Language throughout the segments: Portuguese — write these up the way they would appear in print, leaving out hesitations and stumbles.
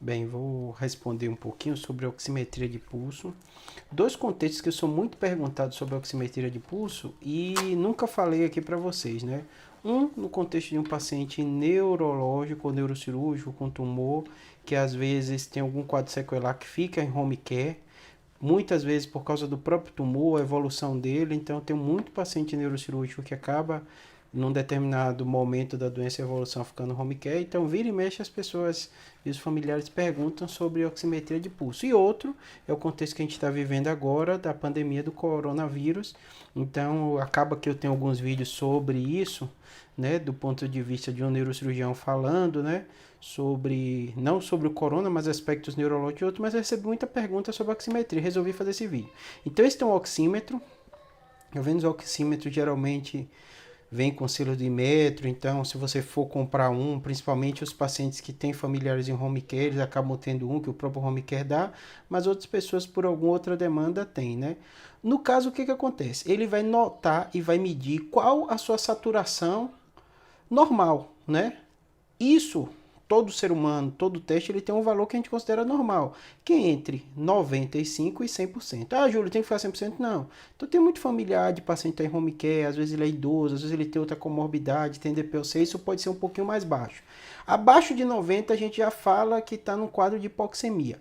Bem, vou responder um pouquinho sobre a oximetria de pulso. Dois contextos que eu sou muito perguntado sobre a oximetria de pulso e nunca falei aqui para vocês, né? Um, no contexto de um paciente neurológico ou neurocirúrgico com tumor, que às vezes tem algum quadro sequelar que fica em home care, muitas vezes por causa do próprio tumor, a evolução dele. Então, tem muito paciente neurocirúrgico que acaba num determinado momento da doença e evolução ficando home care. Então, vira e mexe, as pessoas e os familiares perguntam sobre oximetria de pulso. E outro é o contexto que a gente está vivendo agora da pandemia do coronavírus. Então, acaba que eu tenho alguns vídeos sobre isso, né, do ponto de vista de um neurocirurgião falando, né, sobre, não sobre o corona, mas aspectos neurológicos e outros, mas eu recebi muita pergunta sobre oximetria, resolvi fazer esse vídeo. Então, esse é um oxímetro. Eu vendo o oxímetro geralmente vem com selo de metro, então se você for comprar um, principalmente os pacientes que têm familiares em home care, eles acabam tendo um que o próprio home care dá, mas outras pessoas por alguma outra demanda têm, né? No caso, o que acontece? Ele vai notar e vai medir qual a sua saturação normal, né? Isso, todo ser humano, todo teste, ele tem um valor que a gente considera normal, que é entre 95% e 100%. Ah, Júlio, tem que ficar 100%? Não. Então tem muito familiar de paciente em home care, às vezes ele é idoso, às vezes ele tem outra comorbidade, tem DPOC, isso pode ser um pouquinho mais baixo. Abaixo de 90 a gente já fala que está no quadro de hipoxemia.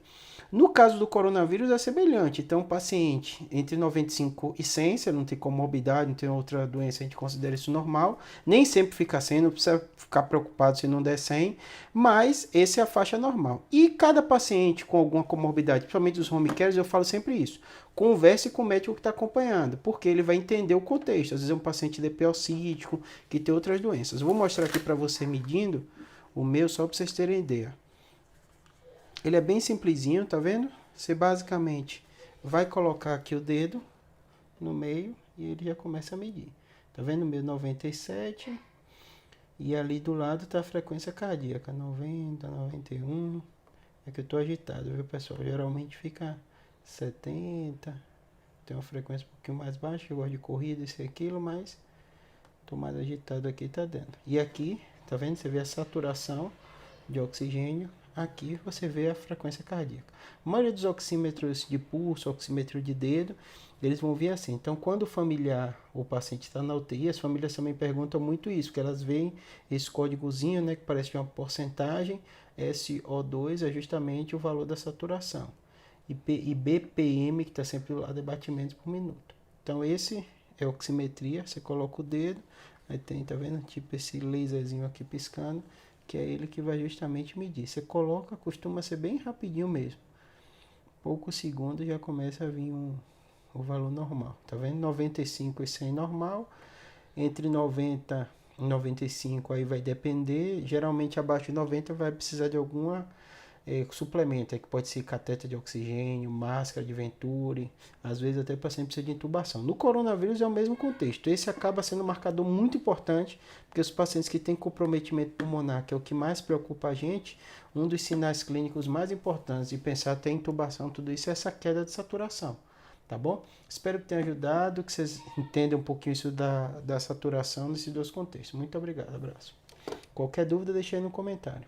No caso do coronavírus é semelhante. Então, o paciente entre 95 e 100, se não tem comorbidade, não tem outra doença, a gente considera isso normal. Nem sempre fica 100, não precisa ficar preocupado se não der 100, mas essa é a faixa normal. E cada paciente com alguma comorbidade, principalmente os home cares, eu falo sempre isso. Converse com o médico que está acompanhando, porque ele vai entender o contexto. Às vezes é um paciente DPOcítico, que tem outras doenças. Eu vou mostrar aqui para você medindo o meu, só para vocês terem ideia. Ele é bem simplesinho, tá vendo? Você basicamente vai colocar aqui o dedo no meio e ele já começa a medir. Tá vendo? O meu 97 e ali do lado tá a frequência cardíaca, 90, 91. É que eu tô agitado, viu, pessoal? Geralmente fica 70, tem uma frequência um pouquinho mais baixa, eu gosto de corrida, isso e aquilo, mas tô mais agitado aqui, tá dando. E aqui, tá vendo? Você vê a saturação de oxigênio. Aqui você vê a frequência cardíaca. A maioria dos oxímetros de pulso, oxímetro de dedo, eles vão vir assim. Então, quando o familiar ou o paciente está na UTI, as famílias também perguntam muito isso, porque elas veem esse códigozinho, né, que parece uma porcentagem. SO2 é justamente o valor da saturação. E BPM, que está sempre do lado, é batimentos por minuto. Então, esse é oximetria. Você coloca o dedo, aí tem, tá vendo? Tipo esse laserzinho aqui piscando, que é ele que vai justamente medir. Você coloca, costuma ser bem rapidinho mesmo. Poucos segundos já começa a vir o valor normal. Tá vendo? 95 e 100 normal. Entre 90 e 95 aí vai depender. Geralmente abaixo de 90 vai precisar de alguma suplemento, que pode ser catéter de oxigênio, máscara de Venturi, às vezes até o paciente precisa de intubação. No coronavírus é o mesmo contexto. Esse acaba sendo um marcador muito importante, porque os pacientes que têm comprometimento pulmonar, que é o que mais preocupa a gente, um dos sinais clínicos mais importantes de pensar até em intubação, tudo isso é essa queda de saturação. Tá bom? Espero que tenha ajudado, que vocês entendam um pouquinho isso da saturação nesses dois contextos. Muito obrigado, abraço. Qualquer dúvida, deixe aí no comentário.